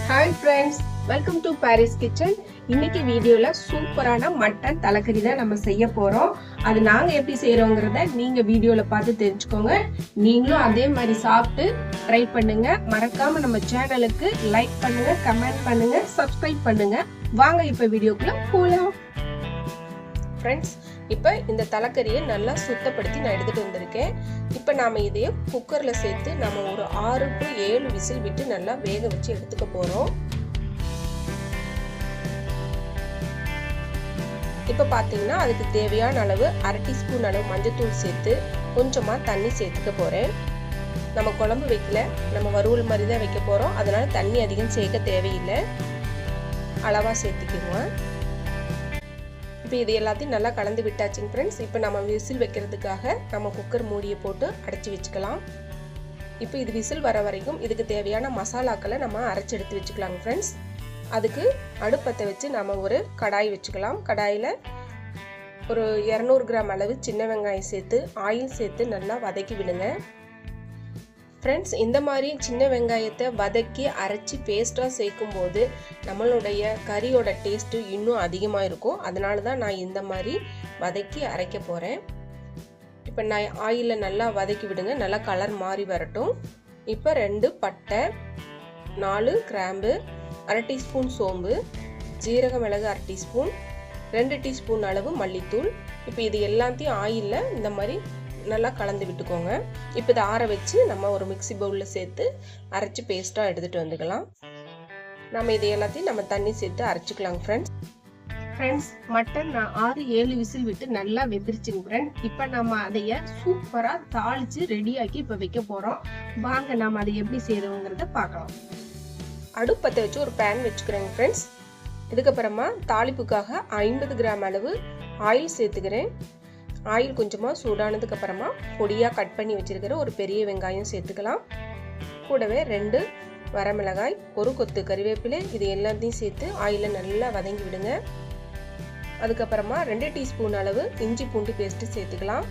Hi friends, welcome to Paris Kitchen. இன்னைக்கு வீடியோல சூப்பரான மட்டன் தலைக்கறி தான் நம்ம செய்ய போறோம். அது நாங்க எப்படி செய்யறோம்ங்கறத நீங்க வீடியோல பார்த்து தெரிஞ்சுக்கோங்க. நீங்களும் அதே மாதிரி சாப்பிட்டு ட்ரை பண்ணுங்க. மறக்காம நம்ம சேனலுக்கு லைக் பண்ணுங்க, கமெண்ட் பண்ணுங்க, சப்ஸ்கிரைப் பண்ணுங்க. வாங்க இப்ப வீடியோக்குள்ள போலாம். ஃப்ரெண்ட்ஸ், இப்போ இந்த தலைக்கறியை நல்லா சுத்தப்படுத்தி நான் எடுத்துட்டு வந்திருக்கேன். இப்போ நாம இதையே குக்கரில் சேர்த்து நம்ம ஒரு 6 to 7 விசில் விட்டு நல்லா வேக வச்சு எடுத்துக்க போறோம். இப்போ பார்த்தீங்கன்னா அதுக்கு தேவையான அளவு 1/2 டீஸ்பூன் அளவு மஞ்சத்தூள் சேர்த்து கொஞ்சமா தண்ணி சேர்த்துக்க போறேன். நம்ம குழம்பு வைக்கல, நம்ம வறுவல் மாதிரி தான் வைக்க போறோம். அதனால தண்ணி அதிகம் சேர்க்க தேவையில்லை, அளவா சேர்த்துக்குவோம். இப்போ இது எல்லாத்தையும் நல்லா கலந்து விட்டாச்சுங்க ஃப்ரெண்ட்ஸ். இப்போ நம்ம விசில் வைக்கிறதுக்காக நம்ம குக்கர் மூடியை போட்டு அடைச்சி வச்சுக்கலாம். இப்போ இது விசில் வர வரைக்கும் இதுக்கு தேவையான மசாலாக்களை நம்ம அரைச்சி எடுத்து வச்சுக்கலாங்க ஃப்ரெண்ட்ஸ். அதுக்கு அடுப்பத்தை வச்சு நம்ம ஒரு கடாய் வச்சுக்கலாம். கடாயில் ஒரு 200 கிராம் அளவு சின்ன வெங்காயம் சேர்த்து ஆயில் சேர்த்து நல்லா வதக்கி விடுங்க ஃப்ரெண்ட்ஸ். இந்த மாதிரி சின்ன வெங்காயத்தை வதக்கி அரைச்சி பேஸ்ட்டாக சேர்க்கும் போது நம்மளுடைய கறியோட டேஸ்ட்டு இன்னும் அதிகமாக இருக்கும். அதனால தான் நான் இந்த மாதிரி வதக்கி அரைக்க போகிறேன். இப்போ நான் ஆயிலில் நல்லா வதக்கி விடுங்க, நல்லா கலர் மாறி வரட்டும். இப்போ 2 பட்டை, 4 கிராம்பு, 1/2 டீஸ்பூன் சோம்பு, ஜீரக மிளகு 1/2 டீஸ்பூன், 2 டீஸ்பூன் அளவு மல்லித்தூள். இப்போ இது எல்லாத்தையும் ஆயிலில் இந்த மாதிரி நல்லா கலந்து விட்டுக்கோங்க. இப்போ இதை ஆற வச்சு நம்ம ஒரு மிக்சி பவுலில் சேர்த்து அரைச்சி பேஸ்ட்டாக எடுத்துகிட்டு வந்துக்கலாம். நம்ம இது எல்லாத்தையும் நம்ம தண்ணி சேர்த்து அரைச்சிக்கலாங்க ஃப்ரெண்ட்ஸ். மட்டன் நான் 6-7 விசில் விட்டு நல்லா வெந்துருச்சுங்க ஃப்ரெண்ட்ஸ். இப்போ நம்ம அதைய சூப்பராக தாளித்து ரெடியாக்கி இப்போ வைக்க போகிறோம். வாங்க நம்ம அதை எப்படி செய்யறோங்கிறத பார்க்கலாம். அடுப்பத்தை வச்சு ஒரு பேன் வச்சுக்கிறேங்க ஃப்ரெண்ட்ஸ். இதுக்கப்புறமா தாளிப்புக்காக 50 கிராம் அளவு ஆயில் சேர்த்துக்கிறேன். ஆயில் கொஞ்சமாக சூடானதுக்கு அப்புறமா பொடியாக கட் பண்ணி வச்சிருக்கிற ஒரு பெரிய வெங்காயம் சேர்த்துக்கலாம். கூடவே 2 வரமிளகாய், ஒரு கொத்து கறிவேப்பிலை, இது எல்லாத்தையும் சேர்த்து ஆயிலில் நல்லா வதங்கி விடுங்க. அதுக்கப்புறமா 2 டீஸ்பூன் அளவு இஞ்சி பூண்டு பேஸ்ட்டு சேர்த்துக்கலாம்.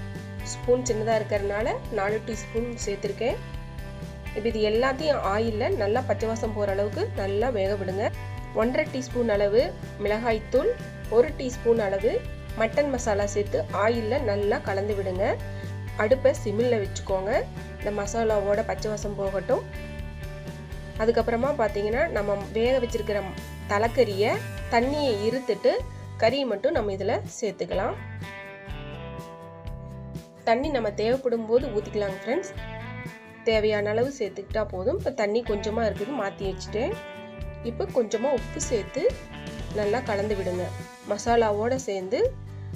ஸ்பூன் சின்னதாக இருக்கிறதுனால 4 டீஸ்பூன் சேர்த்துருக்கேன். இப்போ இது எல்லாத்தையும் ஆயிலில் நல்லா பச்சை வாசம் போகிற அளவுக்கு நல்லா வேக விடுங்க. 1/2 டீஸ்பூன் அளவு மிளகாய்த்தூள், 1 டீஸ்பூன் அளவு மட்டன் மசாலா சேர்த்து ஆயிலில் நல்லா கலந்து விடுங்க. அடுப்பை சிம்மில் வச்சுக்கோங்க, இந்த மசாலாவோட பச்சை வாசம் போகட்டும். அதுக்கப்புறமா பார்த்தீங்கன்னா நம்ம வேக வச்சிருக்கிற தலைக்கறியை தண்ணியை இருத்துட்டு கறியை மட்டும் நம்ம இதில் சேர்த்துக்கலாம். தண்ணி நம்ம தேவைப்படும் போது ஊற்றிக்கலாங்க ஃப்ரெண்ட்ஸ். தேவையான அளவு சேர்த்துக்கிட்டா போதும். இப்போ தண்ணி கொஞ்சமாக இருக்குது, மாற்றி வச்சுட்டேன். இப்போ கொஞ்சமாக உப்பு சேர்த்து நல்லா கலந்து விடுங்க. மசாலாவோட சேர்ந்து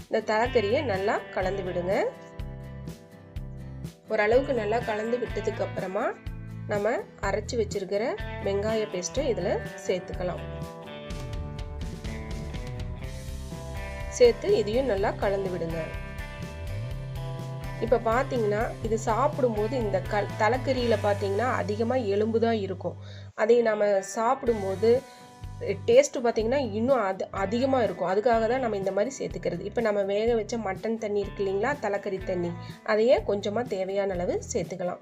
இந்த தலைக்கறியை நல்லா கலந்து விடுங்க. ஓரளவுக்கு நல்லா கலந்து விட்டதுக்கு அப்புறமா நம்ம அரைச்சி வச்சிருக்கிற வெங்காய பேஸ்ட்டை இதில் சேர்த்துக்கலாம். சேர்த்து இதையும் நல்லா கலந்து விடுங்க. இப்போ பார்த்தீங்கன்னா இது சாப்பிடும்போது இந்த தலைக்கறியில் பார்த்தீங்கன்னா அதிகமாக எலும்பு தான் இருக்கும். அதை நம்ம சாப்பிடும்போது டேஸ்ட்டு பார்த்தீங்கன்னா இன்னும் அதிகமாக இருக்கும். அதுக்காக தான் நம்ம இந்த மாதிரி சேர்த்துக்கிறது. இப்போ நம்ம வேக வச்ச மட்டன் தண்ணி இருக்கு இல்லைங்களா, தலைக்கறி தண்ணி, அதையே கொஞ்சமாக தேவையான அளவு சேர்த்துக்கலாம்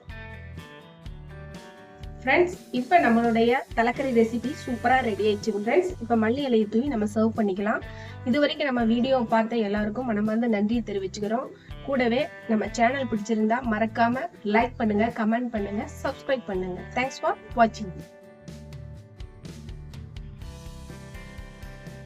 ஃப்ரெண்ட்ஸ். இப்போ நம்மளுடைய தலைக்கறி ரெசிபி சூப்பராக ரெடி ஆயிடுச்சு ஃப்ரெண்ட்ஸ். இப்போ மல்லி இலையை தூவி நம்ம சர்வ் பண்ணிக்கலாம். இது வரைக்கும் நம்ம வீடியோ பார்த்த எல்லாருக்கும் மனமார்ந்த நன்றியை தெரிவிச்சுக்கிறோம். கூடவே நம்ம சேனல் பிடிச்சிருந்தா மறக்காம லைக் பண்ணுங்க, கமெண்ட் பண்ணுங்க, சப்ஸ்கிரைப் பண்ணுங்க. தேங்க்ஸ் ஃபார் வாட்சிங்.